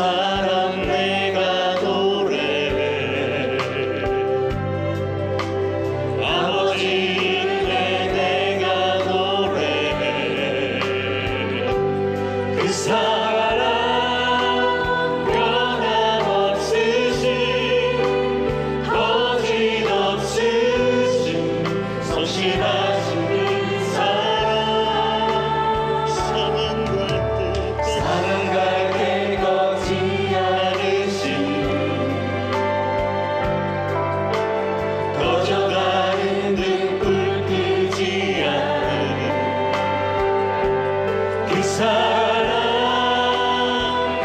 사랑 내가 노래해. 아버지 은혜 내가 노래해. 그 사랑 변함없으신 거짓없으신 성실하신 그 사랑 사랑 갈 때 걷지 않으신 꺼져가는 등불 끄지 않는 그 사랑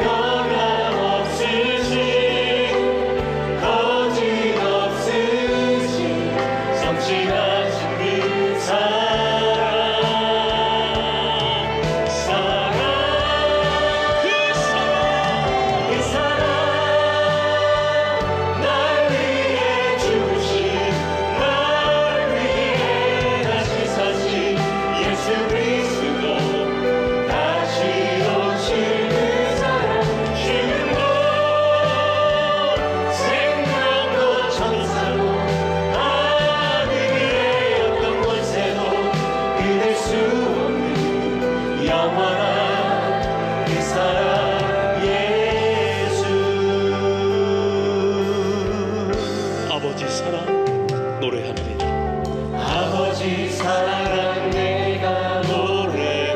변함없으신 거짓없으신 성실하신 그 사랑 그 사랑 날 위해 죽으신 날 위해 다시 사신 예수 그리스도 다시 오실 그 사랑 죽음도 생명도 천사도 하늘의 어떤 권세도 그댈 수 없는 영원한 그 사랑 예수. 아버지 사랑 노래하느니라. 아버지 사랑 내가 노래해.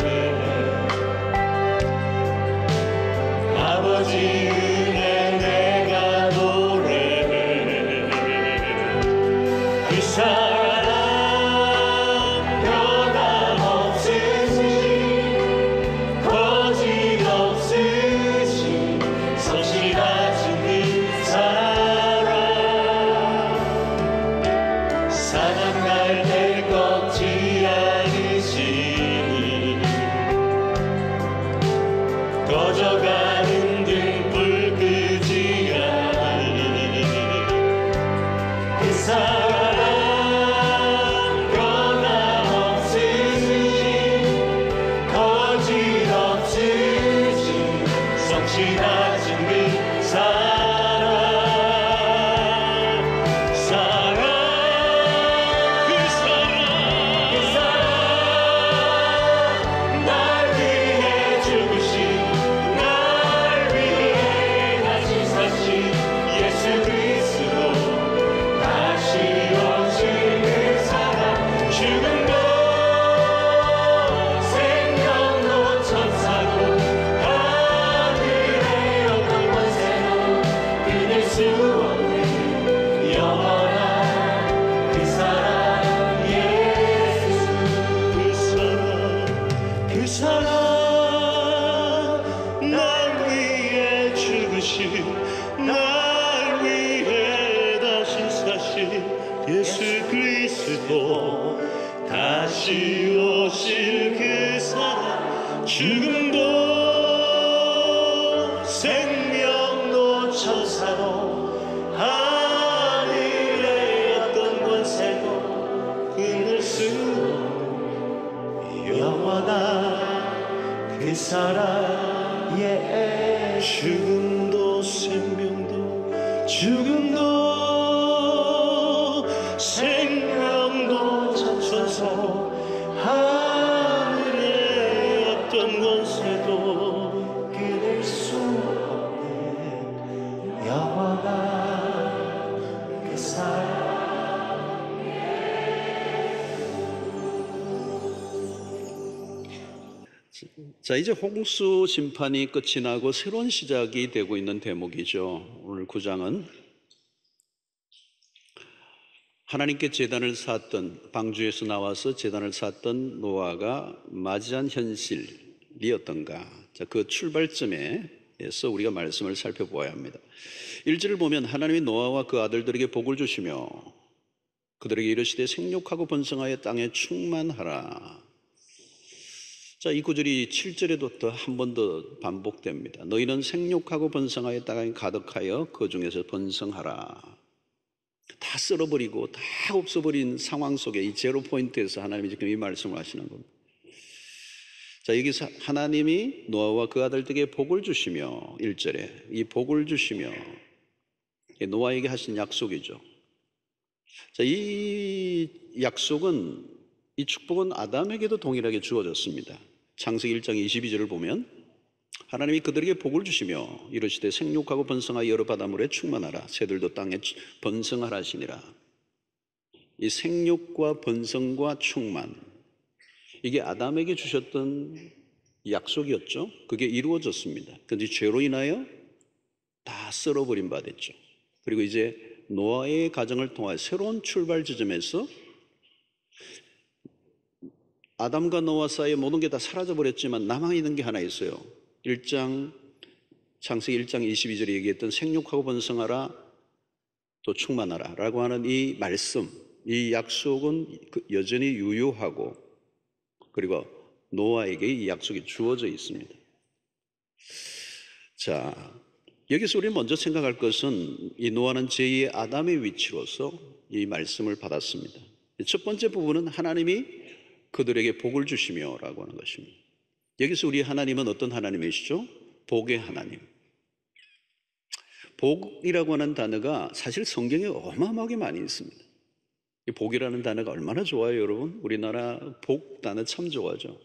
아버지 은혜 내가 노래해. 그 사랑 변함없으신 거짓없으신 성실하신 그 사랑 사랑 갈 때 꺾지 않으시니 꺼져가는 등불 끄지 않으니 그 사랑 변함없으신 거짓없으신 성실하신 그 사랑 사랑 그 사랑 날 위해 죽으신 날 위해 다시 사신 예수 그리스도 다시 오실 그 사랑 죽음도 생명도 천사도 하늘의 어떤 권세도 끊을 수 없는 영원한 그 사랑 예수. 그 사랑 날 위해 죽으신 날 위해 다시 사신 예수 그리스도 다시 오실 그 사랑 죽음도 생명도 천사도 하늘의 어떤 권세도 끊을 수 없는 영원한 그 사랑 죽음도 생명도 죽음도 생명도 천사도 하늘의 어떤 권세도 끊을 수 없는 영원한 그 사랑. 자, 이제 홍수 심판이 끝이 나고 새로운 시작이 되고 있는 대목이죠. 오늘 9장은 하나님께 제단을 쌓았던, 방주에서 나와서 제단을 쌓았던 노아가 맞이한 현실이 어떤가, 자, 그 출발점에서 우리가 말씀을 살펴보아야 합니다. 1절을 보면 하나님이 노아와 그 아들들에게 복을 주시며 그들에게 이르시되 생육하고 번성하여 땅에 충만하라. 자, 이 구절이 7절에도 또 한 번 더 반복됩니다. 너희는 생육하고 번성하여 땅에 가득하여 그 중에서 번성하라. 다 쓸어버리고 다 없어버린 상황 속에 이 제로 포인트에서 하나님이 지금 이 말씀을 하시는 겁니다. 자, 여기서 하나님이 노아와 그 아들에게 복을 주시며 1절에 이 복을 주시며 노아에게 하신 약속이죠. 자, 이 약속은 이 축복은 아담에게도 동일하게 주어졌습니다. 창세기 1장 22절을 보면 하나님이 그들에게 복을 주시며 이르시되 생육하고 번성하여 여러 바다물에 충만하라 새들도 땅에 번성하라 하시니라. 이 생육과 번성과 충만, 이게 아담에게 주셨던 약속이었죠. 그게 이루어졌습니다. 그런데 죄로 인하여 다 썰어버린 바 됐죠. 그리고 이제 노아의 가정을 통해 새로운 출발 지점에서 아담과 노아 사이에 모든 게 다 사라져버렸지만 남아있는 게 하나 있어요. 창세기 1장 22절에 얘기했던 생육하고 번성하라 또 충만하라 라고 하는 이 말씀, 이 약속은 여전히 유효하고 그리고 노아에게 이 약속이 주어져 있습니다. 자, 여기서 우리 먼저 생각할 것은 이 노아는 제2의 아담의 위치로서 이 말씀을 받았습니다. 첫 번째 부분은 하나님이 그들에게 복을 주시며 라고 하는 것입니다. 여기서 우리 하나님은 어떤 하나님이시죠? 복의 하나님. 복이라고 하는 단어가 사실 성경에 어마어마하게 많이 있습니다. 이 복이라는 단어가 얼마나 좋아요, 여러분? 우리나라 복 단어 참 좋아하죠.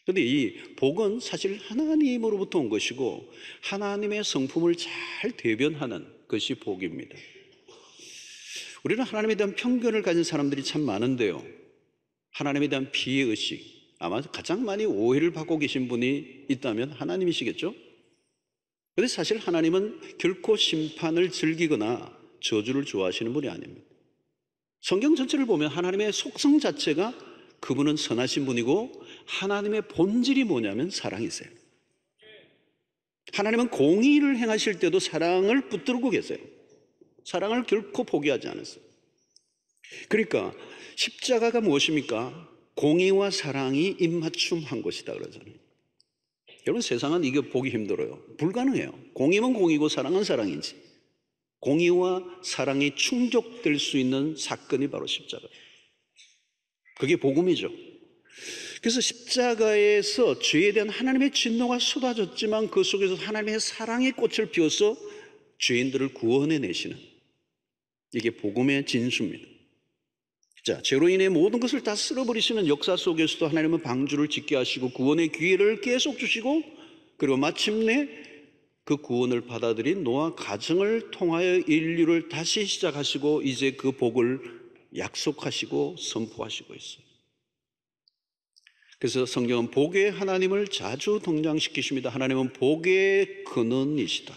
그런데 이 복은 사실 하나님으로부터 온 것이고 하나님의 성품을 잘 대변하는 것이 복입니다. 우리는 하나님에 대한 편견을 가진 사람들이 참 많은데요, 하나님에 대한 비의식, 아마 가장 많이 오해를 받고 계신 분이 있다면 하나님이시겠죠? 그런데 사실 하나님은 결코 심판을 즐기거나 저주를 좋아하시는 분이 아닙니다. 성경 전체를 보면 하나님의 속성 자체가 그분은 선하신 분이고 하나님의 본질이 뭐냐면 사랑이세요. 하나님은 공의를 행하실 때도 사랑을 붙들고 계세요. 사랑을 결코 포기하지 않았어요. 그러니까 십자가가 무엇입니까? 공의와 사랑이 입맞춤한 것이다 그러잖아요. 여러분, 세상은 이게 보기 힘들어요. 불가능해요. 공의는 공이고 사랑은 사랑이지. 공의와 사랑이 충족될 수 있는 사건이 바로 십자가예요. 그게 복음이죠. 그래서 십자가에서 죄에 대한 하나님의 진노가 쏟아졌지만 그 속에서 하나님의 사랑의 꽃을 피워서 죄인들을 구원해내시는, 이게 복음의 진수입니다. 자, 죄로 인해 모든 것을 다 쓸어버리시는 역사 속에서도 하나님은 방주를 짓게 하시고 구원의 기회를 계속 주시고, 그리고 마침내 그 구원을 받아들인 노아 가정을 통하여 인류를 다시 시작하시고 이제 그 복을 약속하시고 선포하시고 있어요. 그래서 성경은 복의 하나님을 자주 등장시키십니다. 하나님은 복의 근원이시다.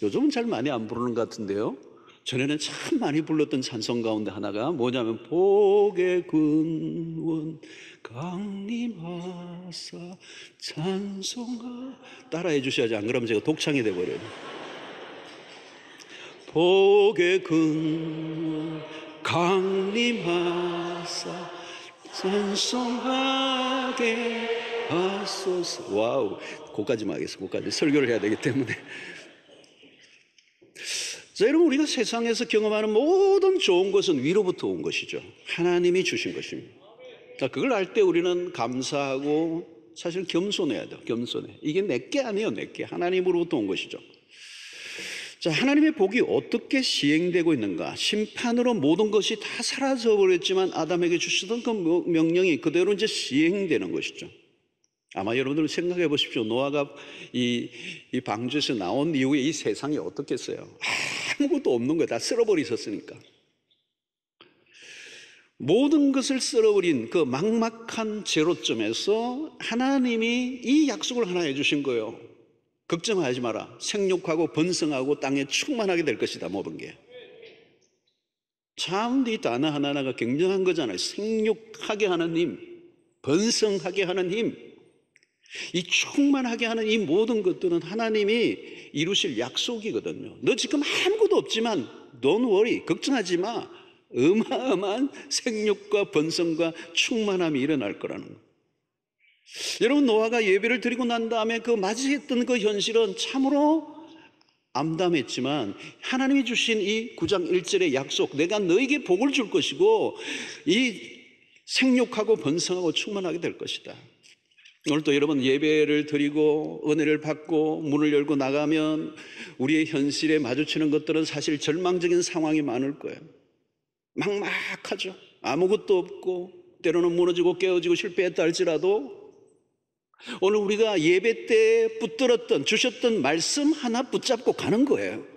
요즘은 잘 많이 안 부르는 것 같은데요, 전에는 참 많이 불렀던 찬송 가운데 하나가 뭐냐면 복의 근원 강림하사 찬송하, 따라해 주셔야지, 안 그러면 제가 독창이 돼버려요. 복의 근원 강림하사 찬송하게 하소서. 와우, 거기까지만 하겠습니다. 거기까지 설교를 해야 되기 때문에. 자, 여러분, 우리가 세상에서 경험하는 모든 좋은 것은 위로부터 온 것이죠. 하나님이 주신 것입니다. 자, 그걸 알 때 우리는 감사하고 사실 겸손해야 돼요. 겸손해. 이게 내게 아니에요. 내게 하나님으로부터 온 것이죠. 자, 하나님의 복이 어떻게 시행되고 있는가? 심판으로 모든 것이 다 사라져버렸지만 아담에게 주시던 그 명령이 그대로 이제 시행되는 것이죠. 아마 여러분들 생각해 보십시오. 노아가 이 방주에서 나온 이후에 이 세상이 어떻겠어요? 아무것도 없는 거예요. 다 쓸어버리셨으니까. 모든 것을 쓸어버린 그 막막한 제로점에서 하나님이 이 약속을 하나 해주신 거예요. 걱정하지 마라. 생육하고 번성하고 땅에 충만하게 될 것이다. 모든 게. 참 이 단어 하나하나가 굉장한 거잖아요. 생육하게 하는 힘, 번성하게 하는 힘, 이 충만하게 하는 이 모든 것들은 하나님이 이루실 약속이거든요. 너 지금 아무것도 없지만 don't worry, 걱정하지 마. 어마어마한 생육과 번성과 충만함이 일어날 거라는 거. 여러분, 노아가 예배를 드리고 난 다음에 그 맞이했던 그 현실은 참으로 암담했지만 하나님이 주신 이 9장 1절의 약속, 내가 너에게 복을 줄 것이고 이 생육하고 번성하고 충만하게 될 것이다. 오늘 또 여러분 예배를 드리고 은혜를 받고 문을 열고 나가면 우리의 현실에 마주치는 것들은 사실 절망적인 상황이 많을 거예요. 막막하죠. 아무것도 없고 때로는 무너지고 깨어지고 실패했다 할지라도 오늘 우리가 예배 때 붙들었던 주셨던 말씀 하나 붙잡고 가는 거예요.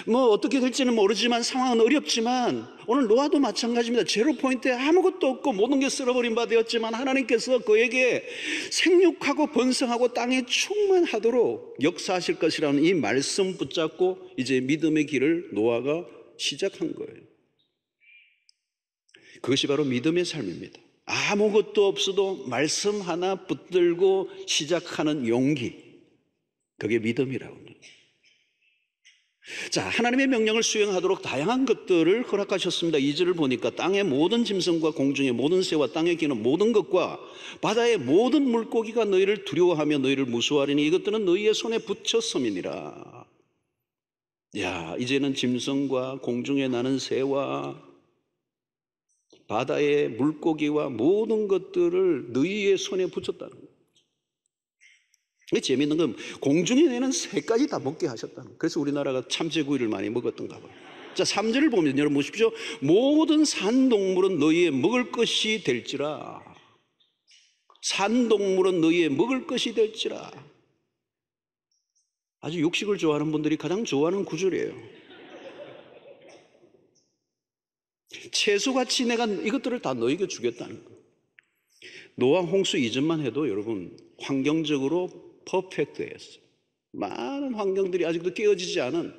뭐 어떻게 될지는 모르지만 상황은 어렵지만 오늘 노아도 마찬가지입니다. 제로 포인트에 아무것도 없고 모든 게 쓸어버린 바 되었지만 하나님께서 그에게 생육하고 번성하고 땅에 충만하도록 역사하실 것이라는 이 말씀 붙잡고 이제 믿음의 길을 노아가 시작한 거예요. 그것이 바로 믿음의 삶입니다. 아무것도 없어도 말씀 하나 붙들고 시작하는 용기, 그게 믿음이라고 합니다. 자, 하나님의 명령을 수행하도록 다양한 것들을 허락하셨습니다. 2절을 보니까 땅의 모든 짐승과 공중의 모든 새와 땅에 기는 모든 것과 바다의 모든 물고기가 너희를 두려워하며 너희를 무수하리니 이것들은 너희의 손에 붙였음이니라. 야, 이제는 짐승과 공중에 나는 새와 바다의 물고기와 모든 것들을 너희의 손에 붙였다는 거예요. 재미있는 건 공중에 내는 새까지 다 먹게 하셨다는 거예요. 그래서 우리나라가 참새구이를 많이 먹었던가 봐요. 자, 3절을 보면 여러분 보십시오. 모든 산동물은 너희의 먹을 것이 될지라. 산동물은 너희의 먹을 것이 될지라. 아주 육식을 좋아하는 분들이 가장 좋아하는 구절이에요. 채소같이 내가 이것들을 다 너에게 주겠다는 거예요. 노아 홍수 이전만 해도 여러분 환경적으로 퍼펙트했어요. 많은 환경들이 아직도 깨어지지 않은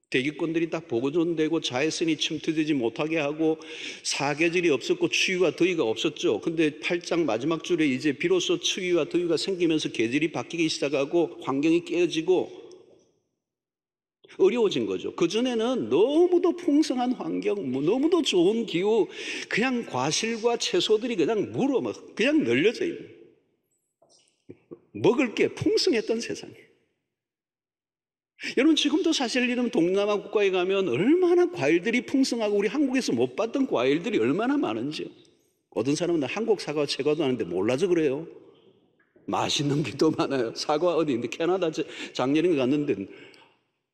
대기권들이 딱 보존되고 자외선이 침투되지 못하게 하고 사계절이 없었고 추위와 더위가 없었죠. 근데 8장 마지막 줄에 이제 비로소 추위와 더위가 생기면서 계절이 바뀌기 시작하고 환경이 깨어지고 어려워진 거죠. 그전에는 너무도 풍성한 환경, 너무도 좋은 기후, 그냥 과실과 채소들이 그냥 그냥 널려져 있는, 먹을 게 풍성했던 세상이에요. 여러분 지금도 사실 이런 동남아 국가에 가면 얼마나 과일들이 풍성하고 우리 한국에서 못 봤던 과일들이 얼마나 많은지요. 어떤 사람은 한국 사과 최고도 하는데 몰라서 그래요. 맛있는 게 더 많아요. 사과 어디 있는데 캐나다 작년에 갔는데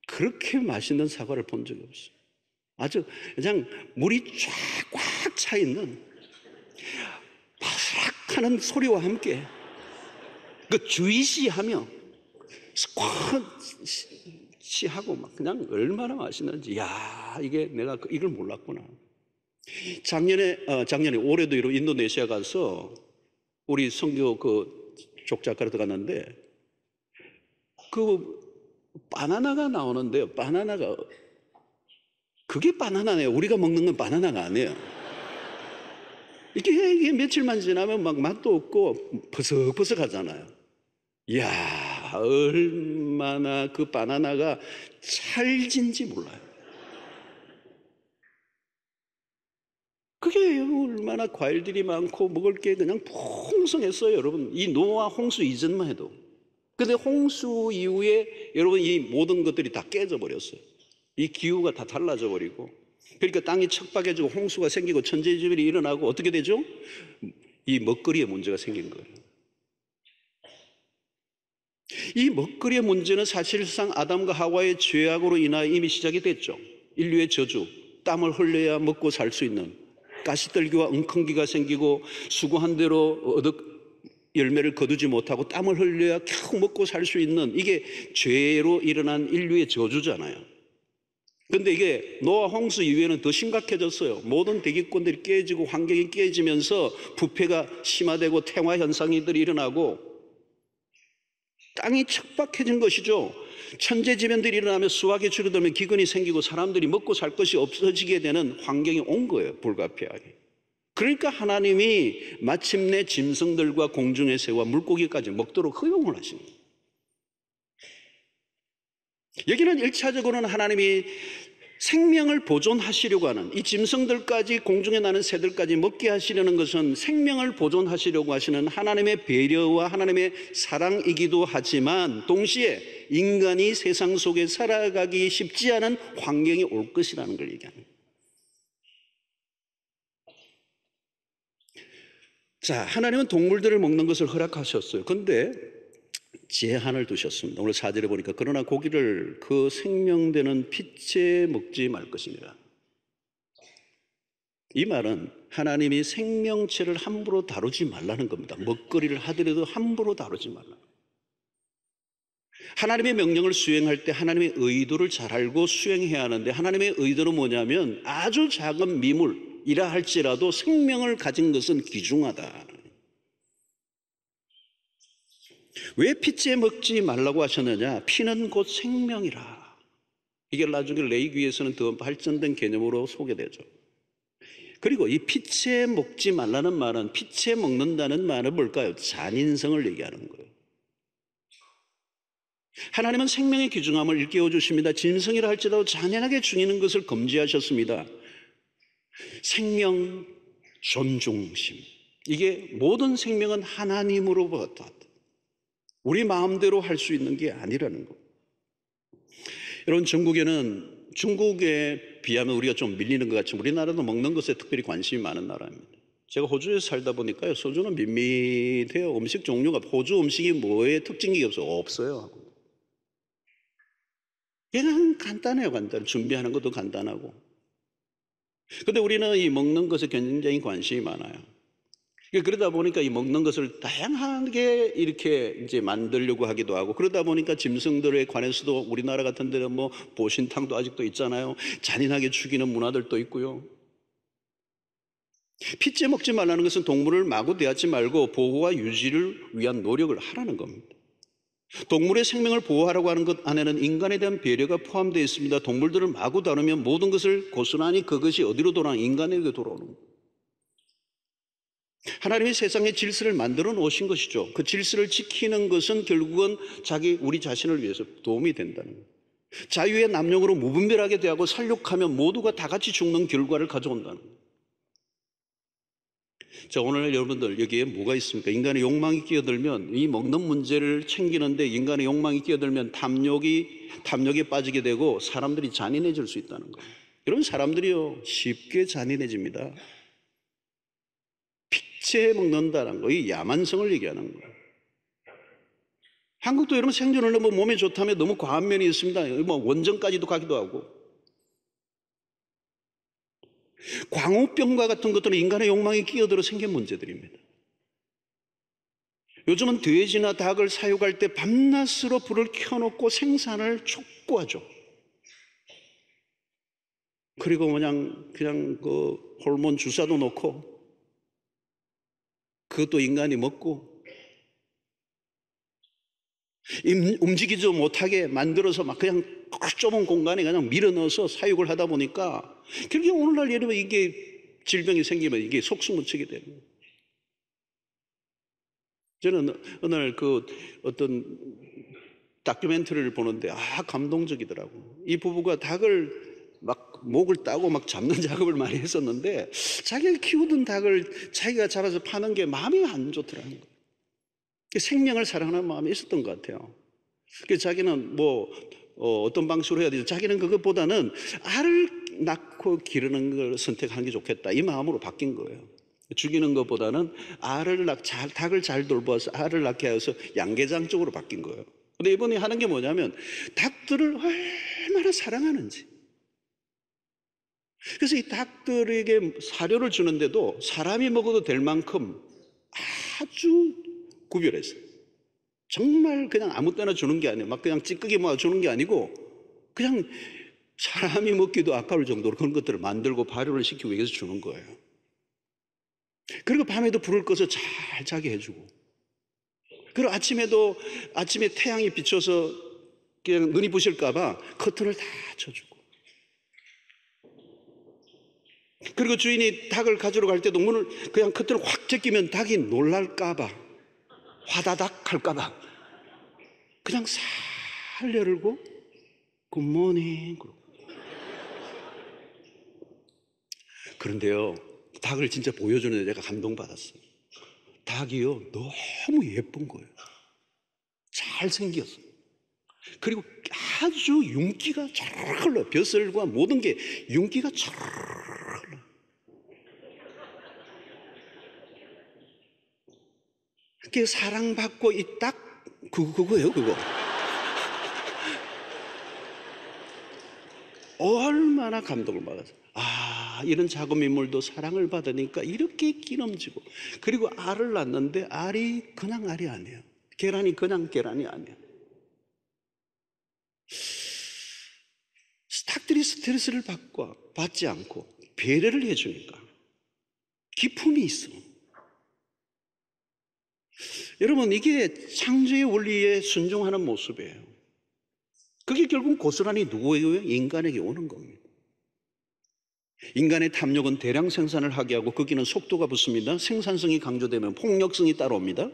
그렇게 맛있는 사과를 본 적이 없어요. 아주 그냥 물이 쫙 꽉 차 있는 바삭하는 소리와 함께 그 주의시하며 스쿼시하고 막 그냥 얼마나 맛있는지. 야, 이게 내가 이걸 몰랐구나. 작년에 올해도 이런 인도네시아 가서 우리 선교 그 족작가로 들어갔는데 그 바나나가 나오는데요. 바나나가 그게 바나나네요. 우리가 먹는 건 바나나가 아니에요. 이게 며칠만 지나면 막 맛도 없고 버석버석하잖아요. 이야, 얼마나 그 바나나가 찰진지 몰라요. 그게 얼마나 과일들이 많고 먹을 게 그냥 풍성했어요. 여러분 이 노아 홍수 이전만 해도. 근데 홍수 이후에 여러분 이 모든 것들이 다 깨져 버렸어요. 이 기후가 다 달라져 버리고, 그러니까 땅이 척박해지고 홍수가 생기고 천재지변이 일어나고 어떻게 되죠? 이 먹거리에 문제가 생긴 거예요. 이 먹거리의 문제는 사실상 아담과 하와의 죄악으로 인하여 이미 시작이 됐죠. 인류의 저주, 땀을 흘려야 먹고 살 수 있는 가시떨기와 웅컹기가 생기고 수고한 대로 열매를 거두지 못하고 땀을 흘려야 겨우 먹고 살 수 있는, 이게 죄로 일어난 인류의 저주잖아요. 근데 이게 노아 홍수 이후에는 더 심각해졌어요. 모든 대기권들이 깨지고 환경이 깨지면서 부패가 심화되고 태화 현상들이 일어나고 땅이 척박해진 것이죠. 천재지변들이 일어나며 수확이 줄어들면 기근이 생기고 사람들이 먹고 살 것이 없어지게 되는 환경이 온 거예요. 불가피하게. 그러니까 하나님이 마침내 짐승들과 공중의 새와 물고기까지 먹도록 허용을 하신 거예요. 여기는 1차적으로는 하나님이 생명을 보존하시려고 하는, 이 짐승들까지 공중에 나는 새들까지 먹게 하시려는 것은 생명을 보존하시려고 하시는 하나님의 배려와 하나님의 사랑이기도 하지만 동시에 인간이 세상 속에 살아가기 쉽지 않은 환경이 올 것이라는 걸 얘기합니다. 자, 하나님은 동물들을 먹는 것을 허락하셨어요. 그런데 제한을 두셨습니다. 오늘 4절에 보니까 그러나 고기를 그 생명되는 피채 먹지 말 것이니라. 이 말은 하나님이 생명체를 함부로 다루지 말라는 겁니다. 먹거리를 하더라도 함부로 다루지 말라. 하나님의 명령을 수행할 때 하나님의 의도를 잘 알고 수행해야 하는데, 하나님의 의도는 뭐냐면 아주 작은 미물이라 할지라도 생명을 가진 것은 귀중하다. 왜 피째 먹지 말라고 하셨느냐? 피는 곧 생명이라. 이게 나중에 레위기에서는 더 발전된 개념으로 소개되죠. 그리고 이 피채 먹지 말라는 말은, 피채 먹는다는 말은 뭘까요? 잔인성을 얘기하는 거예요. 하나님은 생명의 귀중함을 일깨워 주십니다. 짐승이라 할지라도 잔인하게 죽이는 것을 금지하셨습니다. 생명 존중심, 이게 모든 생명은 하나님으로부터 왔다. 우리 마음대로 할 수 있는 게 아니라는 거. 여러분, 중국에 비하면 우리가 좀 밀리는 것 같지만 우리나라도 먹는 것에 특별히 관심이 많은 나라입니다. 제가 호주에 살다 보니까요, 소주는 밋밋해요. 음식 종류가, 호주 음식이 뭐에 특징이 없어요. 그냥 간단해요. 준비하는 것도 간단하고. 근데 우리는 이 먹는 것에 굉장히 관심이 많아요. 그러다 보니까 이 먹는 것을 다양하게 이렇게 이제 만들려고 하기도 하고, 그러다 보니까 짐승들에 관해서도 우리나라 같은 데는 뭐 보신탕도 아직도 있잖아요. 잔인하게 죽이는 문화들도 있고요. 피째 먹지 말라는 것은 동물을 마구 대하지 말고 보호와 유지를 위한 노력을 하라는 겁니다. 동물의 생명을 보호하라고 하는 것 안에는 인간에 대한 배려가 포함되어 있습니다. 동물들을 마구 다루면 모든 것을 고스란히 그것이 어디로 돌아오는, 인간에게 돌아오는 거예요. 하나님이 세상의 질서를 만들어 놓으신 것이죠. 그 질서를 지키는 것은 결국은 우리 자신을 위해서 도움이 된다는 거예요. 자유의 남용으로 무분별하게 대하고 살육하면 모두가 다 같이 죽는 결과를 가져온다는 거예요. 자, 오늘 여러분들 여기에 뭐가 있습니까? 인간의 욕망이 끼어들면, 이 먹는 문제를 챙기는데 인간의 욕망이 끼어들면 탐욕에 빠지게 되고 사람들이 잔인해질 수 있다는 거예요. 이런 사람들이요, 쉽게 잔인해집니다. 피채 먹는다는 거, 이 야만성을 얘기하는 거예요. 한국도 여러분 생존을 너무 몸에 좋다면 너무 과한 면이 있습니다. 뭐 원전까지도 가기도 하고. 광우병과 같은 것들은 인간의 욕망이 끼어들어 생긴 문제들입니다. 요즘은 돼지나 닭을 사육할 때 밤낮으로 불을 켜놓고 생산을 촉구하죠. 그리고 그냥 그 호르몬 주사도 놓고 그것도 인간이 먹고 움직이지 못하게 만들어서 막 그냥 좁은 공간에 그냥 밀어넣어서 사육을 하다 보니까 결국에 오늘날 여러분 이게 질병이 생기면 이게 속수무책이 되는 거예요. 저는 어느 날 그 어떤 다큐멘터리를 보는데 감동적이더라고. 이 부부가 닭을 막 목을 따고 막 잡는 작업을 많이 했었는데 자기가 키우던 닭을 자기가 잡아서 파는 게 마음이 안 좋더라는 거예요. 생명을 사랑하는 마음이 있었던 것 같아요. 그래서 자기는 어떤 방식으로 해야 되지? 자기는 그것보다는 알을 낳고 기르는 걸 선택하는 게 좋겠다, 이 마음으로 바뀐 거예요. 죽이는 것보다는 닭을 잘 돌봐서 알을 낳게 하여서 양계장 쪽으로 바뀐 거예요. 근데 이번에 하는 게 뭐냐면 닭들을 얼마나 사랑하는지. 그래서 이 닭들에게 사료를 주는데도 사람이 먹어도 될 만큼 아주 구별했어요. 정말 그냥 아무 때나 주는 게 아니에요. 막 그냥 찌끄기 모아 주는 게 아니고 그냥 사람이 먹기도 아까울 정도로 그런 것들을 만들고 발효를 시키고 위해서 주는 거예요. 그리고 밤에도 불을 꺼서 잘 자게 해주고, 그리고 아침에 태양이 비쳐서 그냥 눈이 부실까봐 커튼을 다 쳐주고, 그리고 주인이 닭을 가지러 갈 때도 문을 그냥 커튼을 확 제끼면 닭이 놀랄까봐, 화다닥 할까봐 그냥 살 열고 굿모닝. 그런데요, 닭을 진짜 보여주는데 내가 감동받았어요. 닭이요, 너무 예쁜 거예요. 잘생겼어요. 그리고 아주 윤기가 잘 흘러요. 벼슬과 모든 게 윤기가 잘 흘러요. 그게 사랑받고 딱 그거예요, 그거. 얼마나 감동을 받았어요. 아, 이런 작은 인물도 사랑을 받으니까 이렇게 기름지고, 그리고 알을 낳는데 알이 그냥 알이 아니에요. 계란이 그냥 계란이 아니에요. 닭들이 스트레스를 받지 않고 배려를 해주니까 기품이 있어. 여러분, 이게 창조의 원리에 순종하는 모습이에요. 그게 결국 고스란히 누구에게? 인간에게 오는 겁니다. 인간의 탐욕은 대량 생산을 하게 하고 거기는 속도가 붙습니다. 생산성이 강조되면 폭력성이 따라옵니다.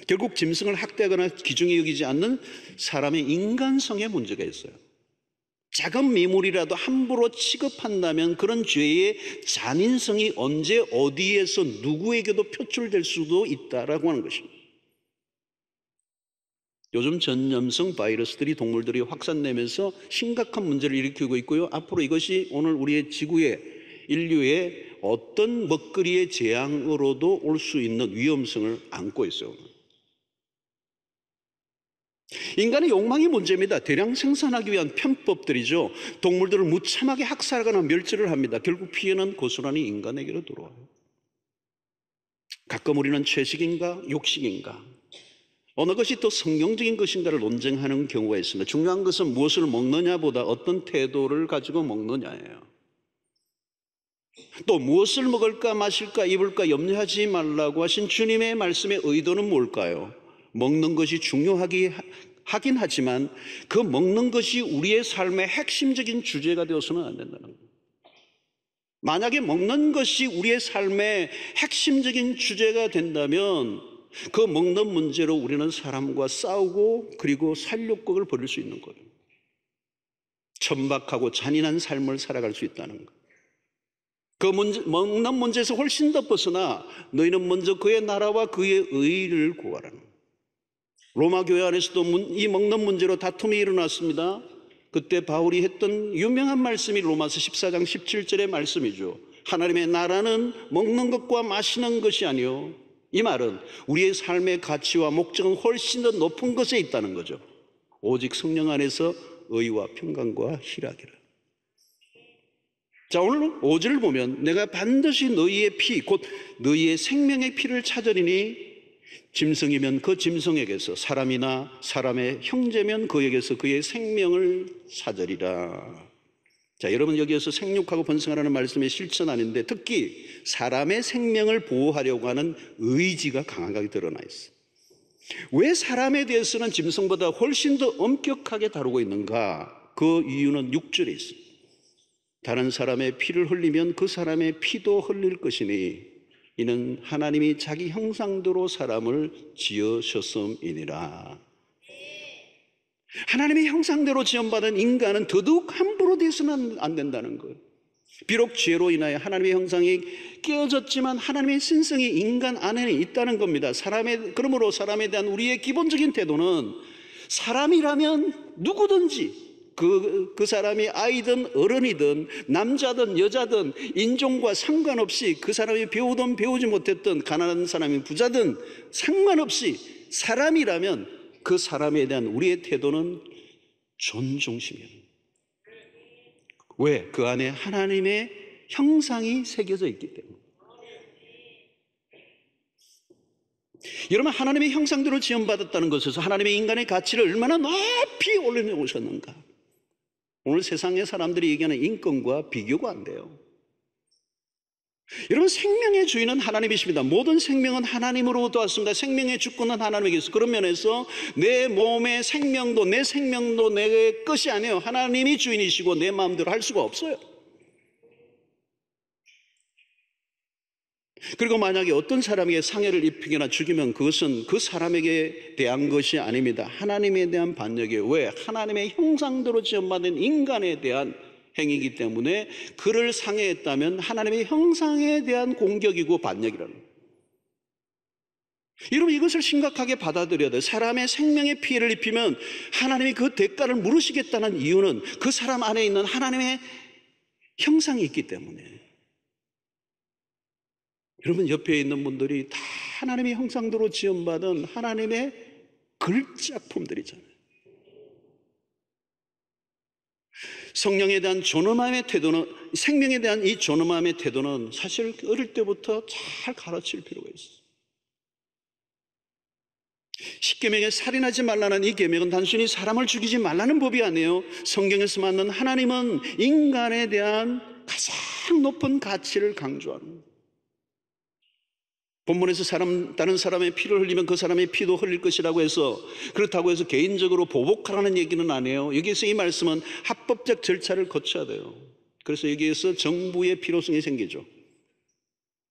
결국 짐승을 학대하거나 귀중히 여기지 않는 사람의 인간성에 문제가 있어요. 작은 미물이라도 함부로 취급한다면 그런 죄의 잔인성이 언제 어디에서 누구에게도 표출될 수도 있다라고 하는 것입니다. 요즘 전염성 바이러스들이 동물들이 확산되면서 심각한 문제를 일으키고 있고요. 앞으로 이것이 오늘 우리의 지구의 인류의 어떤 먹거리의 재앙으로도 올 수 있는 위험성을 안고 있어요. 인간의 욕망이 문제입니다. 대량 생산하기 위한 편법들이죠. 동물들을 무참하게 학살하거나 멸절을 합니다. 결국 피해는 고스란히 인간에게로 돌아와요. 가끔 우리는 채식인가 육식인가, 어느 것이 더 성경적인 것인가를 논쟁하는 경우가 있습니다. 중요한 것은 무엇을 먹느냐보다 어떤 태도를 가지고 먹느냐예요. 또 무엇을 먹을까 마실까 입을까 염려하지 말라고 하신 주님의 말씀의 의도는 뭘까요? 먹는 것이 중요하긴 하지만 그 먹는 것이 우리의 삶의 핵심적인 주제가 되어서는 안 된다는 거예요. 만약에 먹는 것이 우리의 삶의 핵심적인 주제가 된다면 그 먹는 문제로 우리는 사람과 싸우고 그리고 살육곡을 벌일 수 있는 거예요. 천박하고 잔인한 삶을 살아갈 수 있다는 거예요. 그 먹는 문제에서 훨씬 더 벗어나 너희는 먼저 그의 나라와 그의 의를 구하라는 거예요. 로마 교회 안에서도 이 먹는 문제로 다툼이 일어났습니다. 그때 바울이 했던 유명한 말씀이 로마서 14장 17절의 말씀이죠. 하나님의 나라는 먹는 것과 마시는 것이 아니요, 이 말은 우리의 삶의 가치와 목적은 훨씬 더 높은 것에 있다는 거죠. 오직 성령 안에서 의와 평강과 희락이라. 자, 오늘 5절을 보면 내가 반드시 너희의 피, 곧 너희의 생명의 피를 찾으리니 짐승이면 그 짐승에게서, 사람이나 사람의 형제면 그에게서 그의 생명을 찾으리라. 자, 여러분, 여기에서 생육하고 번성하라는 말씀의 실천 아닌데 특히 사람의 생명을 보호하려고 하는 의지가 강하게 드러나 있어요. 왜 사람에 대해서는 짐승보다 훨씬 더 엄격하게 다루고 있는가? 그 이유는 6절에 있습니다. 다른 사람의 피를 흘리면 그 사람의 피도 흘릴 것이니 이는 하나님이 자기 형상대로 사람을 지으셨음이니라. 하나님의 형상대로 지음받은 인간은 더더욱 함부로 대해서는 안 된다는 거예요. 비록 죄로 인하여 하나님의 형상이 깨어졌지만 하나님의 신성이 인간 안에는 있다는 겁니다. 그러므로 사람에 대한 우리의 기본적인 태도는 사람이라면 누구든지 그 사람이 아이든 어른이든 남자든 여자든 인종과 상관없이 그 사람이 배우든 배우지 못했든 가난한 사람이 부자든 상관없이 사람이라면 그 사람에 대한 우리의 태도는 존중심이에요. 왜? 그 안에 하나님의 형상이 새겨져 있기 때문에. 여러분, 하나님의 형상대로 지음받았다는 것에서 하나님의 인간의 가치를 얼마나 높이 올려놓으셨는가. 오늘 세상의 사람들이 얘기하는 인권과 비교가 안 돼요. 여러분, 생명의 주인은 하나님이십니다. 모든 생명은 하나님으로부터 왔습니다. 생명의 주권은 하나님에게서. 그런 면에서 내 몸의 생명도 내 생명도 내 것이 아니에요. 하나님이 주인이시고 내 마음대로 할 수가 없어요. 그리고 만약에 어떤 사람에게 상해를 입히거나 죽이면 그것은 그 사람에게 대한 것이 아닙니다. 하나님에 대한 반역이에요. 왜? 하나님의 형상대로 지음받은 인간에 대한 행위이기 때문에 그를 상해했다면 하나님의 형상에 대한 공격이고 반역이라는 거예요. 여러분, 이것을 심각하게 받아들여야 돼요. 사람의 생명에 피해를 입히면 하나님이 그 대가를 물으시겠다는 이유는 그 사람 안에 있는 하나님의 형상이 있기 때문에. 여러분 옆에 있는 분들이 다 하나님의 형상대로 지음받은 하나님의 글작품들이잖아요. 성령에 대한 존엄함의 태도는, 생명에 대한 이 존엄함의 태도는 사실 어릴 때부터 잘 가르칠 필요가 있어요. 십계명에 살인하지 말라는 이 계명은 단순히 사람을 죽이지 말라는 법이 아니에요. 성경에서 말하는 하나님은 인간에 대한 가장 높은 가치를 강조하는 거예요. 본문에서 다른 사람의 피를 흘리면 그 사람의 피도 흘릴 것이라고 해서, 그렇다고 해서 개인적으로 보복하라는 얘기는 아니에요. 여기에서 이 말씀은 합법적 절차를 거쳐야 돼요. 그래서 여기에서 정부의 필요성이 생기죠.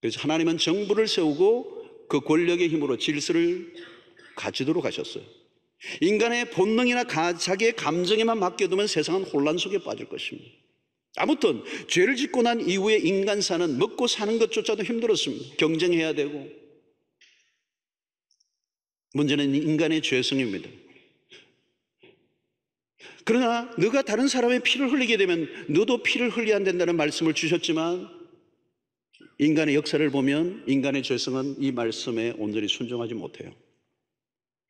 그래서 하나님은 정부를 세우고 그 권력의 힘으로 질서를 가지도록 하셨어요. 인간의 본능이나 자기의 감정에만 맡겨두면 세상은 혼란 속에 빠질 것입니다. 아무튼 죄를 짓고 난 이후에 인간사는 먹고 사는 것조차도 힘들었습니다. 경쟁해야 되고. 문제는 인간의 죄성입니다. 그러나 너가 다른 사람의 피를 흘리게 되면 너도 피를 흘려야 된다는 말씀을 주셨지만, 인간의 역사를 보면 인간의 죄성은 이 말씀에 온전히 순종하지 못해요.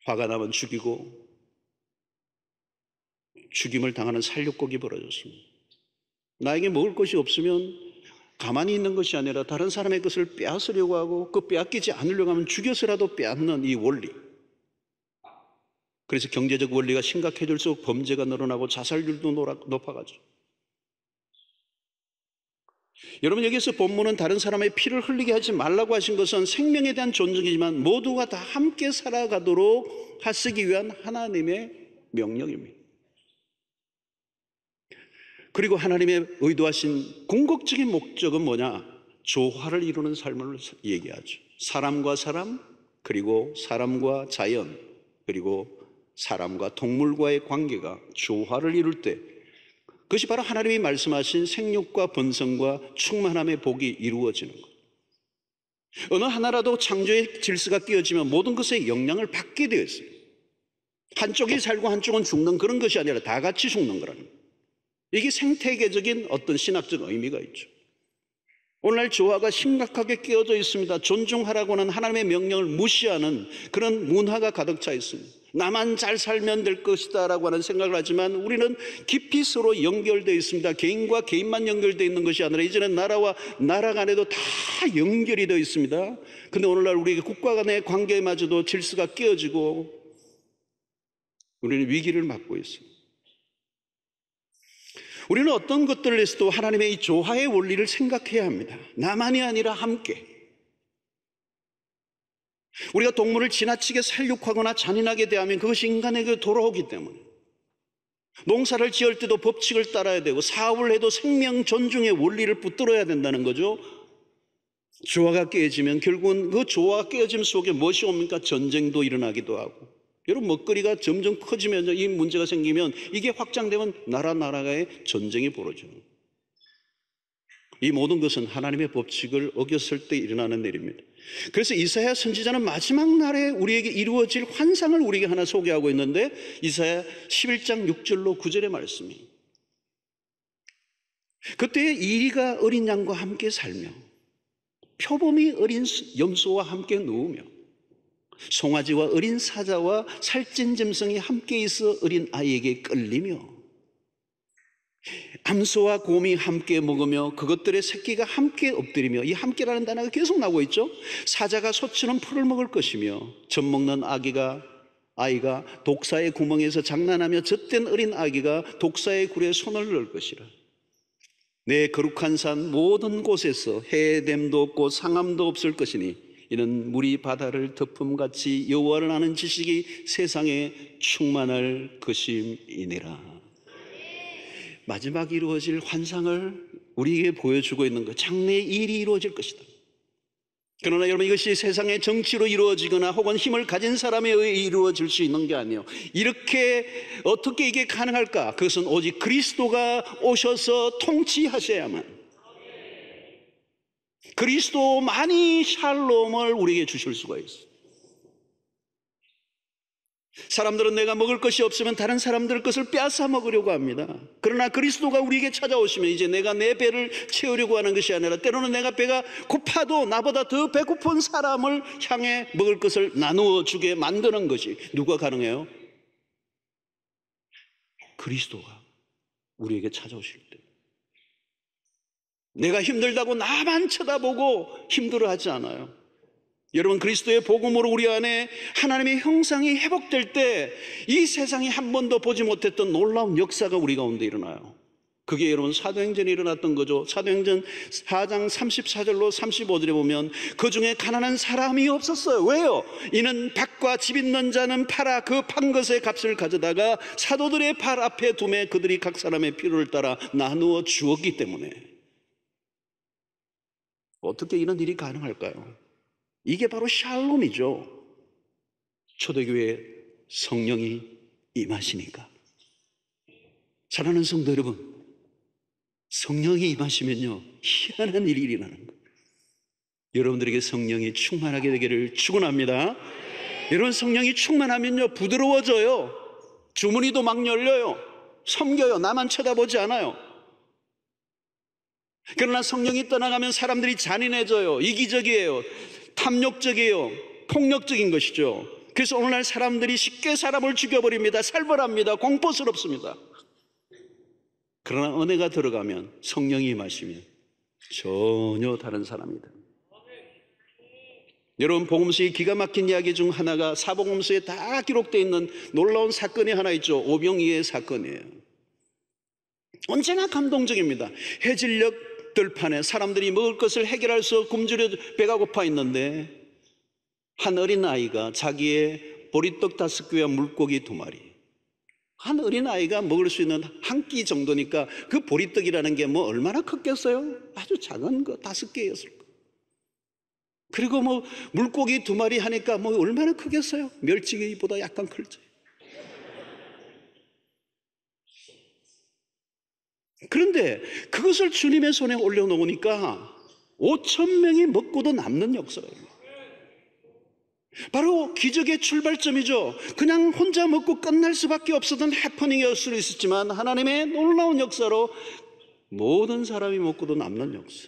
화가 나면 죽이고, 죽임을 당하는 살육곡이 벌어졌습니다. 나에게 먹을 것이 없으면 가만히 있는 것이 아니라 다른 사람의 것을 빼앗으려고 하고, 그 빼앗기지 않으려고 하면 죽여서라도 빼앗는 이 원리. 그래서 경제적 원리가 심각해질수록 범죄가 늘어나고 자살률도 높아가죠. 여러분, 여기서 본문은 다른 사람의 피를 흘리게 하지 말라고 하신 것은 생명에 대한 존중이지만 모두가 다 함께 살아가도록 하시기 위한 하나님의 명령입니다. 그리고 하나님의 의도하신 궁극적인 목적은 뭐냐? 조화를 이루는 삶을 얘기하죠. 사람과 사람, 그리고 사람과 자연, 그리고 사람과 동물과의 관계가 조화를 이룰 때, 그것이 바로 하나님이 말씀하신 생육과 번성과 충만함의 복이 이루어지는 것. 어느 하나라도 창조의 질서가 깨어지면 모든 것에 영향을 받게 되어 있어요. 한쪽이 살고 한쪽은 죽는 그런 것이 아니라 다 같이 죽는 거라는 거예요. 이게 생태계적인 어떤 신학적 의미가 있죠. 오늘날 조화가 심각하게 깨어져 있습니다. 존중하라고 하는 하나님의 명령을 무시하는 그런 문화가 가득 차 있습니다. 나만 잘 살면 될 것이다 라고 하는 생각을 하지만 우리는 깊이 서로 연결되어 있습니다. 개인과 개인만 연결되어 있는 것이 아니라 이제는 나라와 나라 간에도 다 연결이 되어 있습니다. 그런데 오늘날 우리 국가 간의 관계마저도 질서가 깨어지고 우리는 위기를 맞고 있습니다. 우리는 어떤 것들을 해서도 하나님의 이 조화의 원리를 생각해야 합니다. 나만이 아니라 함께. 우리가 동물을 지나치게 살육하거나 잔인하게 대하면 그것이 인간에게 돌아오기 때문에, 농사를 지을 때도 법칙을 따라야 되고, 사업을 해도 생명 존중의 원리를 붙들어야 된다는 거죠. 조화가 깨지면 결국은 그 조화가 깨짐 속에 무엇이 옵니까? 전쟁도 일어나기도 하고. 여러분, 먹거리가 점점 커지면서 이 문제가 생기면 이게 확장되면 나라가의 전쟁이 벌어져요. 이 모든 것은 하나님의 법칙을 어겼을 때 일어나는 일입니다. 그래서 이사야 선지자는 마지막 날에 우리에게 이루어질 환상을 우리에게 하나 소개하고 있는데, 이사야 11장 6절로 9절의 말씀이에요. 그때 이리가 어린 양과 함께 살며 표범이 어린 염소와 함께 누우며 송아지와 어린 사자와 살찐 짐승이 함께 있어 어린 아이에게 끌리며 암소와 곰이 함께 먹으며 그것들의 새끼가 함께 엎드리며, 이 함께라는 단어가 계속 나오고 있죠. 사자가 소처럼 풀을 먹을 것이며 젖 먹는 아이가 독사의 구멍에서 장난하며 젖된 어린 아기가 독사의 굴에 손을 넣을 것이라. 내 거룩한 산 모든 곳에서 해됨도 없고 상함도 없을 것이니 이는 물이 바다를 덮음같이 여호와를 아는 지식이 세상에 충만할 것임이니라. 마지막 이루어질 환상을 우리에게 보여주고 있는 것, 장래의 일이 이루어질 것이다. 그러나 여러분, 이것이 세상의 정치로 이루어지거나 혹은 힘을 가진 사람에 의해 이루어질 수 있는 게 아니에요. 이렇게 어떻게 이게 가능할까? 그것은 오직 그리스도가 오셔서 통치하셔야만, 그리스도만이 샬롬을 우리에게 주실 수가 있어요. 사람들은 내가 먹을 것이 없으면 다른 사람들 것을 빼앗아 먹으려고 합니다. 그러나 그리스도가 우리에게 찾아오시면 이제 내가 내 배를 채우려고 하는 것이 아니라 때로는 내가 배가 고파도 나보다 더 배고픈 사람을 향해 먹을 것을 나누어 주게 만드는 것이 누가 가능해요? 그리스도가 우리에게 찾아오실 때. 내가 힘들다고 나만 쳐다보고 힘들어하지 않아요. 여러분, 그리스도의 복음으로 우리 안에 하나님의 형상이 회복될 때 이 세상이 한 번도 보지 못했던 놀라운 역사가 우리 가운데 일어나요. 그게 여러분 사도행전에 일어났던 거죠. 사도행전 4장 34절로 35절에 보면 그 중에 가난한 사람이 없었어요. 왜요? 이는 밭과 집 있는 자는 팔아 그 판 것의 값을 가져다가 사도들의 발 앞에 두매 그들이 각 사람의 필요를 따라 나누어 주었기 때문에. 어떻게 이런 일이 가능할까요? 이게 바로 샬롬이죠. 초대교회에 성령이 임하시니까. 사랑하는 성도 여러분, 성령이 임하시면요 희한한 일이 일어나는 거예요. 여러분들에게 성령이 충만하게 되기를 축원합니다. 여러분, 성령이 충만하면요 부드러워져요. 주머니도 막 열려요. 섬겨요. 나만 쳐다보지 않아요. 그러나 성령이 떠나가면 사람들이 잔인해져요. 이기적이에요. 탐욕적이에요. 폭력적인 것이죠. 그래서 오늘날 사람들이 쉽게 사람을 죽여버립니다. 살벌합니다. 공포스럽습니다. 그러나 은혜가 들어가면, 성령이 임하시면 전혀 다른 사람이 됩니다. 여러분, 복음서의 기가 막힌 이야기 중 하나가 사복음서에 다 기록되어 있는 놀라운 사건이 하나 있죠. 오병이의 사건이에요. 언제나 감동적입니다. 해질녘 들판에 사람들이 먹을 것을 해결할 수 없어 굶주려 배가 고파 있는데 한 어린아이가 자기의 보리떡 5개와 물고기 2마리, 한 어린아이가 먹을 수 있는 한 끼 정도니까 그 보리떡이라는 게 뭐 얼마나 컸겠어요? 아주 작은 거 5개였을 거예요. 그리고 뭐 물고기 2마리 하니까 뭐 얼마나 크겠어요? 멸치보다 약간 클죠. 그런데 그것을 주님의 손에 올려놓으니까 5,000명이 먹고도 남는 역사예요. 바로 기적의 출발점이죠. 그냥 혼자 먹고 끝날 수밖에 없었던 해퍼닝이었을 수 있었지만 하나님의 놀라운 역사로 모든 사람이 먹고도 남는 역사.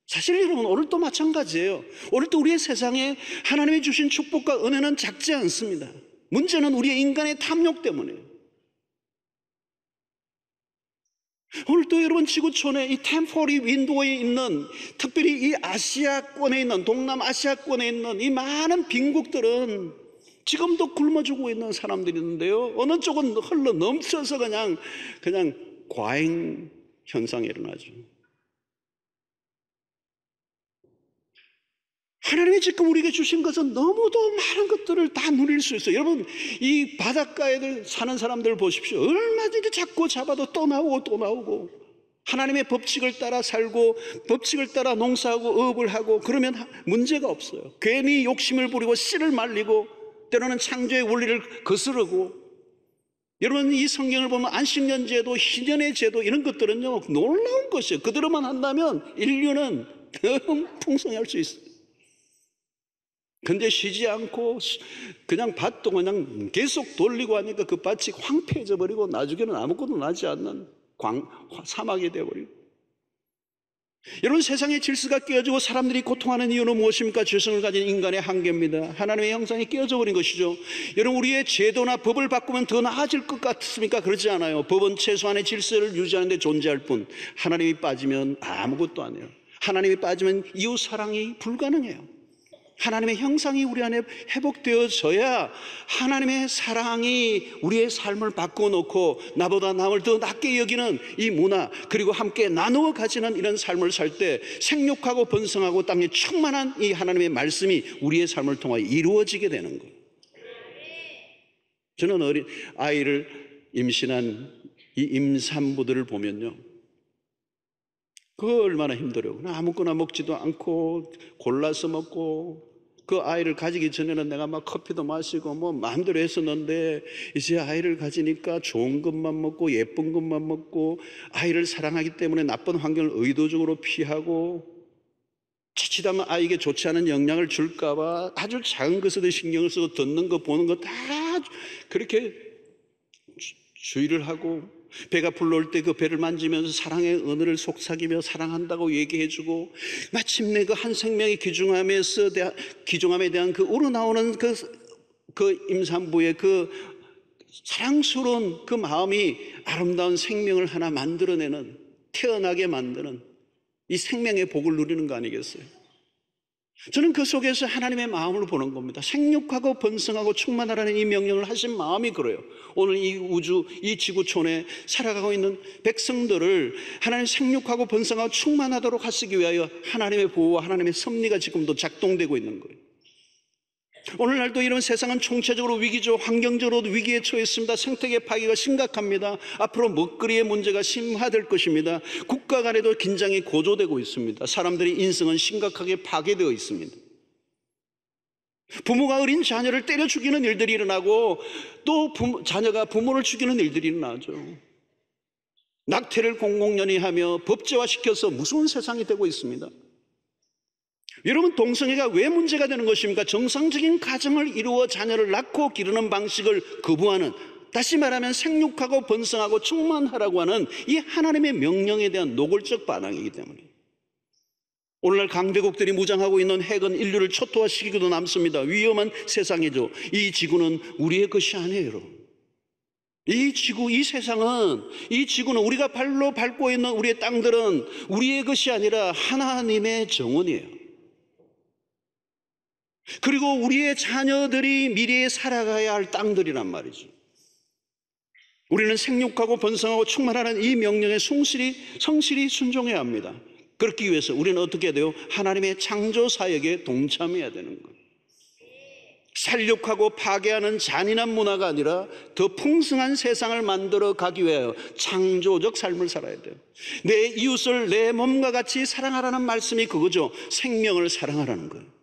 사실 여러분, 오늘도 마찬가지예요. 오늘도 우리의 세상에 하나님이 주신 축복과 은혜는 작지 않습니다. 문제는 우리의 인간의 탐욕 때문에요. 오늘도 여러분, 지구촌에 이 템포리 윈도우에 있는, 특별히 이 아시아권에 있는, 동남아시아권에 있는 이 많은 빈국들은 지금도 굶어 죽고 있는 사람들이 있는데요, 어느 쪽은 흘러 넘쳐서 그냥 과잉 현상이 일어나죠. 하나님이 지금 우리에게 주신 것은 너무도 많은 것들을 다 누릴 수 있어요. 여러분, 이 바닷가에 사는 사람들 보십시오. 얼마든지 잡고 잡아도 또 나오고 또 나오고, 하나님의 법칙을 따라 살고 법칙을 따라 농사하고 업을 하고 그러면 문제가 없어요. 괜히 욕심을 부리고 씨를 말리고 때로는 창조의 원리를 거스르고. 여러분, 이 성경을 보면 안식년 제도, 희년의 제도, 이런 것들은요 놀라운 것이에요. 그대로만 한다면 인류는 너무 풍성할 수 있어요. 근데 쉬지 않고 그냥 밭도 그냥 계속 돌리고 하니까 그 밭이 황폐해져 버리고 나중에는 아무것도 나지 않는 사막이 되어버리고. 여러분, 세상의 질서가 깨어지고 사람들이 고통하는 이유는 무엇입니까? 죄성을 가진 인간의 한계입니다. 하나님의 형상이 깨어져 버린 것이죠. 여러분, 우리의 제도나 법을 바꾸면 더 나아질 것 같습니까? 그렇지 않아요. 법은 최소한의 질서를 유지하는 데 존재할 뿐, 하나님이 빠지면 아무것도 안 해요. 하나님이 빠지면 이웃 사랑이 불가능해요. 하나님의 형상이 우리 안에 회복되어져야 하나님의 사랑이 우리의 삶을 바꿔놓고 나보다 남을 더 낫게 여기는 이 문화, 그리고 함께 나누어 가지는 이런 삶을 살 때 생육하고 번성하고 땅에 충만한 이 하나님의 말씀이 우리의 삶을 통하여 이루어지게 되는 거예요. 저는 어린 아이를 임신한 이 임산부들을 보면요, 그거 얼마나 힘들어요. 아무거나 먹지도 않고 골라서 먹고, 그 아이를 가지기 전에는 내가 막 커피도 마시고 뭐 마음대로 했었는데 이제 아이를 가지니까 좋은 것만 먹고 예쁜 것만 먹고, 아이를 사랑하기 때문에 나쁜 환경을 의도적으로 피하고, 자칫하면 아이에게 좋지 않은 영향을 줄까 봐 아주 작은 것에도 신경을 쓰고 듣는 거 보는 거 다 그렇게 주의를 하고 배가 불러올 때 그 배를 만지면서 사랑의 언어를 속삭이며 사랑한다고 얘기해주고 마침내 그 한 생명의 귀중함에 대한 그 우러나오는 그 임산부의 그 사랑스러운 그 마음이 아름다운 생명을 하나 만들어내는, 태어나게 만드는 이 생명의 복을 누리는 거 아니겠어요? 저는 그 속에서 하나님의 마음을 보는 겁니다. 생육하고 번성하고 충만하라는 이 명령을 하신 마음이 그래요. 오늘 이 우주, 이 지구촌에 살아가고 있는 백성들을 하나님 생육하고 번성하고 충만하도록 하시기 위하여 하나님의 보호와 하나님의 섭리가 지금도 작동되고 있는 거예요. 오늘날도 이런 세상은 총체적으로 위기죠. 환경적으로도 위기에 처했습니다. 생태계 파괴가 심각합니다. 앞으로 먹거리의 문제가 심화될 것입니다. 국가 간에도 긴장이 고조되고 있습니다. 사람들의 인성은 심각하게 파괴되어 있습니다. 부모가 어린 자녀를 때려 죽이는 일들이 일어나고 또 자녀가 부모를 죽이는 일들이 일어나죠. 낙태를 공공연히하며 법제화시켜서 무서운 세상이 되고 있습니다. 여러분, 동성애가 왜 문제가 되는 것입니까? 정상적인 가정을 이루어 자녀를 낳고 기르는 방식을 거부하는, 다시 말하면 생육하고 번성하고 충만하라고 하는 이 하나님의 명령에 대한 노골적 반항이기 때문에 오늘날 강대국들이 무장하고 있는 핵은 인류를 초토화시키기도 남습니다. 위험한 세상이죠. 이 지구는 우리의 것이 아니에요, 여러분. 이 지구, 이 세상은, 이 지구는 우리가 발로 밟고 있는 우리의 땅들은 우리의 것이 아니라 하나님의 정원이에요. 그리고 우리의 자녀들이 미래에 살아가야 할 땅들이란 말이죠. 우리는 생육하고 번성하고 충만하는 이 명령에 성실히 순종해야 합니다. 그렇기 위해서 우리는 어떻게 해야 돼요? 하나님의 창조 사역에 동참해야 되는 거예요. 살육하고 파괴하는 잔인한 문화가 아니라 더 풍성한 세상을 만들어 가기 위하여 창조적 삶을 살아야 돼요. 내 이웃을 내 몸과 같이 사랑하라는 말씀이 그거죠. 생명을 사랑하라는 거예요.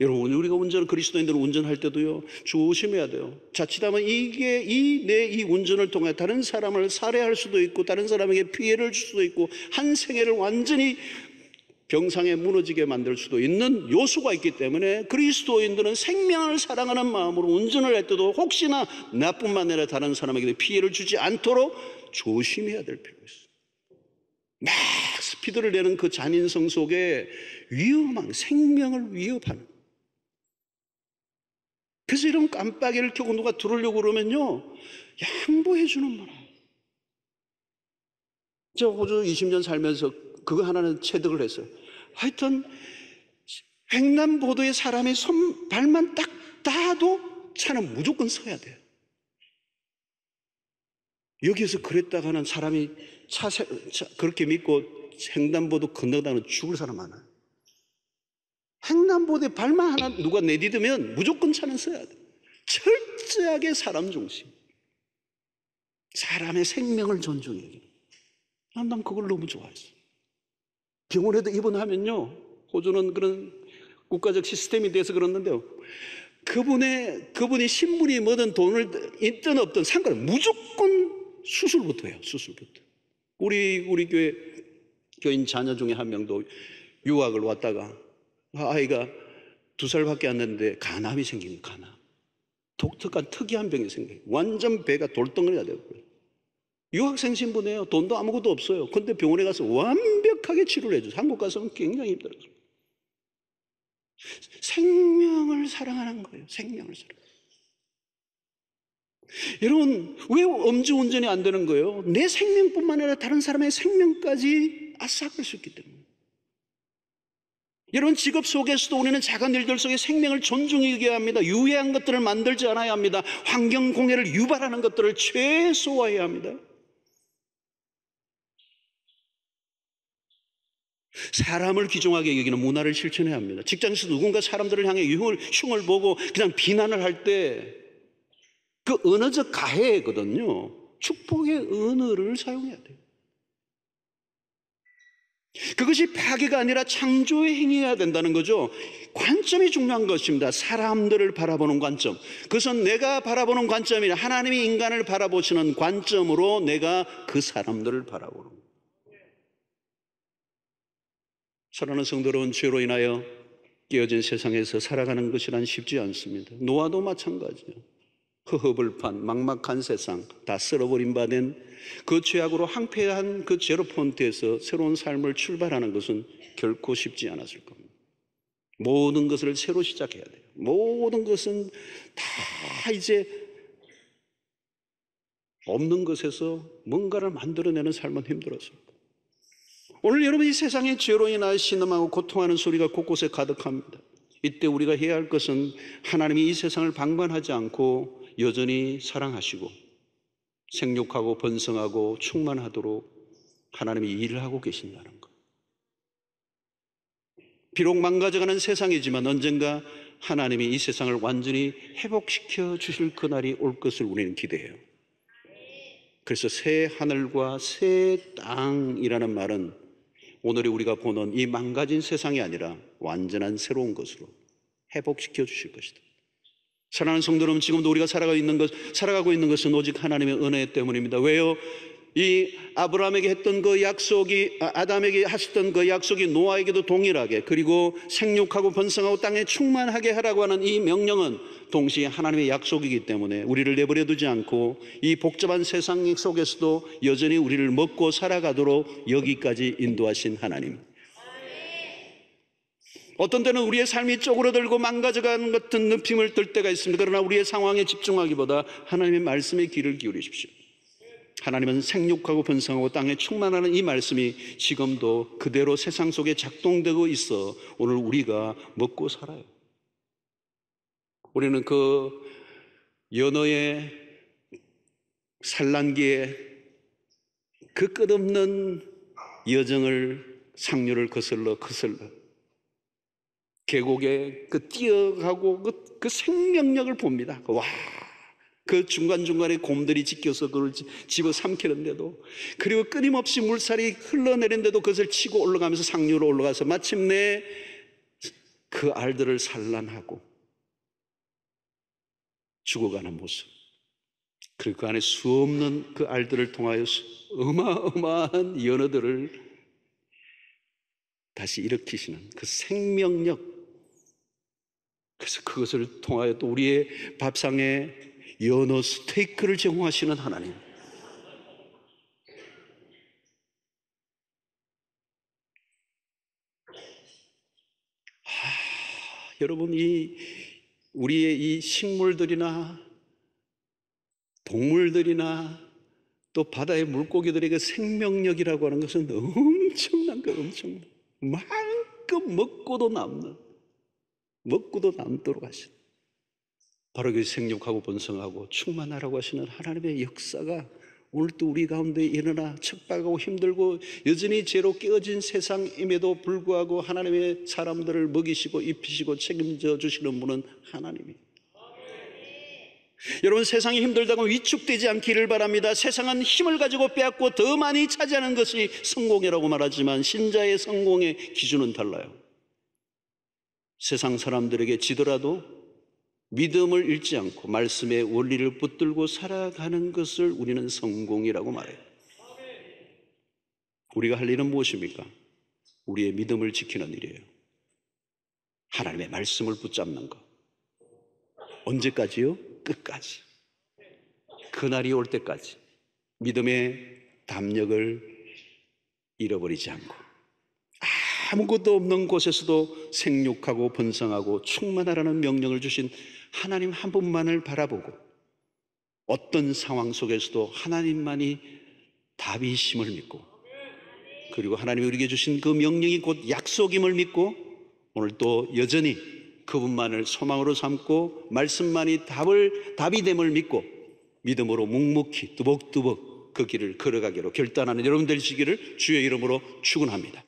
여러분, 우리가 그리스도인들은 운전할 때도요, 조심해야 돼요. 자칫하면 이 운전을 통해 다른 사람을 살해할 수도 있고, 다른 사람에게 피해를 줄 수도 있고, 한 생애를 완전히 병상에 무너지게 만들 수도 있는 요소가 있기 때문에 그리스도인들은 생명을 사랑하는 마음으로 운전을 할 때도 혹시나 나뿐만 아니라 다른 사람에게 피해를 주지 않도록 조심해야 될 필요가 있어요. 막 스피드를 내는 그 잔인성 속에 위험한, 생명을 위협하는. 그래서 이런 깜빡이를 켜고 누가 들으려고 그러면요, 양보해 주는 거라. 저 호주 20년 살면서 그거 하나는 체득을 했어요. 하여튼 횡단보도에 사람이 발만 딱 닿아도 차는 무조건 서야 돼요. 여기서 그랬다가는 사람이 그렇게 믿고 횡단보도 건너다가는 죽을 사람 많아요. 횡단보도에 발만 하나 누가 내디디면 무조건 차는 서야 돼요. 철저하게 사람 중심, 사람의 생명을 존중해요. 난 그걸 너무 좋아했어요. 병원에도 입원하면요, 호주는 그런 국가적 시스템이 돼서 그렇는데요, 그분이 신분이 뭐든 돈을 있든 없든 상관없어요. 무조건 수술부터 해요. 수술부터. 우리 교회 교인 자녀 중에 한 명도 유학을 왔다가 아이가 2살밖에 안 됐는데 간암이 생긴 거예요. 간암. 독특한 특이한 병이 생겨요. 완전 배가 돌덩어리가 되고요. 유학생 신분이에요. 돈도 아무것도 없어요. 근데 병원에 가서 완벽하게 치료를 해줘요. 한국 가서는 굉장히 힘들어요. 생명을 사랑하는 거예요. 생명을 사랑. 여러분, 왜 음주운전이 안 되는 거예요? 내 생명뿐만 아니라 다른 사람의 생명까지 앗아갈 수 있기 때문에. 여러분, 직업 속에서도 우리는 작은 일들 속에 생명을 존중하게 합니다. 유해한 것들을 만들지 않아야 합니다. 환경 공해를 유발하는 것들을 최소화해야 합니다. 사람을 귀중하게 여기는 문화를 실천해야 합니다. 직장에서 누군가 사람들을 향해 흉을 보고 그냥 비난을 할 때 그 언어적 가해거든요. 축복의 언어를 사용해야 돼요. 그것이 파괴가 아니라 창조의 행위여야 된다는 거죠. 관점이 중요한 것입니다. 사람들을 바라보는 관점. 그것은 내가 바라보는 관점이 아니라 하나님이 인간을 바라보시는 관점으로 내가 그 사람들을 바라보는 거예요. 사랑하는 성도 여러분, 죄로 인하여 깨어진 세상에서 살아가는 것이란 쉽지 않습니다. 노아도 마찬가지예요. 허허벌판 막막한 세상 다 쓸어버린 바 된 그 죄악으로 황폐한 그 제로 폰트에서 새로운 삶을 출발하는 것은 결코 쉽지 않았을 겁니다. 모든 것을 새로 시작해야 돼요. 모든 것은 다 이제 없는 것에서 뭔가를 만들어내는 삶은 힘들었을 거예요. 오늘 여러분, 이 세상의 죄로 인하여 신음하고 고통하는 소리가 곳곳에 가득합니다. 이때 우리가 해야 할 것은 하나님이 이 세상을 방관하지 않고 여전히 사랑하시고 생육하고 번성하고 충만하도록 하나님이 일을 하고 계신다는 것. 비록 망가져가는 세상이지만 언젠가 하나님이 이 세상을 완전히 회복시켜 주실 그날이 올 것을 우리는 기대해요. 그래서 새 하늘과 새 땅이라는 말은 오늘 우리가 보는 이 망가진 세상이 아니라 완전한 새로운 것으로 회복시켜 주실 것이다. 사랑하는 성도 여러분, 지금도 우리가 살아가고 있는 것은 오직 하나님의 은혜 때문입니다. 왜요? 이 아브라함에게 했던 그 약속이, 아담에게 하셨던 그 약속이 노아에게도 동일하게, 그리고 생육하고 번성하고 땅에 충만하게 하라고 하는 이 명령은 동시에 하나님의 약속이기 때문에 우리를 내버려 두지 않고 이 복잡한 세상 속에서도 여전히 우리를 먹고 살아가도록 여기까지 인도하신 하나님. 어떤 때는 우리의 삶이 쪼그러들고 망가져가는 같은 느낌을 들 때가 있습니다. 그러나 우리의 상황에 집중하기보다 하나님의 말씀에 귀를 기울이십시오. 하나님은 생육하고 번성하고 땅에 충만하는 이 말씀이 지금도 그대로 세상 속에 작동되고 있어 오늘 우리가 먹고 살아요. 우리는 그 연어의 산란기에 그 끝없는 여정을, 상류를 거슬러 계곡에 그 뛰어가고 그 생명력을 봅니다. 와, 그 중간중간에 곰들이 지켜서 그걸 집어 삼키는데도, 그리고 끊임없이 물살이 흘러내리는데도 그것을 치고 올라가면서 상류로 올라가서 마침내 그 알들을 산란하고 죽어가는 모습, 그리고 그 안에 수없는 그 알들을 통하여 어마어마한 연어들을 다시 일으키시는 그 생명력, 그래서 그것을 통하여 또 우리의 밥상에 연어 스테이크를 제공하시는 하나님. 여러분, 우리의 이 식물들이나 동물들이나 또 바다의 물고기들에게 생명력이라고 하는 것은 엄청난 만큼 먹고도 남도록 하시는, 바로 그 생육하고 번성하고 충만하라고 하시는 하나님의 역사가 오늘 또 우리 가운데 일어나 척박하고 힘들고 여전히 죄로 깨어진 세상임에도 불구하고 하나님의 사람들을 먹이시고 입히시고 책임져 주시는 분은 하나님이에요. 여러분, 세상이 힘들다고 위축되지 않기를 바랍니다. 세상은 힘을 가지고 빼앗고 더 많이 차지하는 것이 성공이라고 말하지만 신자의 성공의 기준은 달라요. 세상 사람들에게 지더라도 믿음을 잃지 않고 말씀의 원리를 붙들고 살아가는 것을 우리는 성공이라고 말해요. 우리가 할 일은 무엇입니까? 우리의 믿음을 지키는 일이에요. 하나님의 말씀을 붙잡는 것. 언제까지요? 끝까지. 그날이 올 때까지 믿음의 담력을 잃어버리지 않고 아무것도 없는 곳에서도 생육하고 번성하고 충만하라는 명령을 주신 하나님 한 분만을 바라보고 어떤 상황 속에서도 하나님만이 답이심을 믿고, 그리고 하나님이 우리에게 주신 그 명령이 곧 약속임을 믿고 오늘 또 여전히 그분만을 소망으로 삼고 말씀만이 답이 됨을 믿고 믿음으로 묵묵히 뚜벅뚜벅 그 길을 걸어가기로 결단하는 여러분 되시기를 주의 이름으로 축원합니다.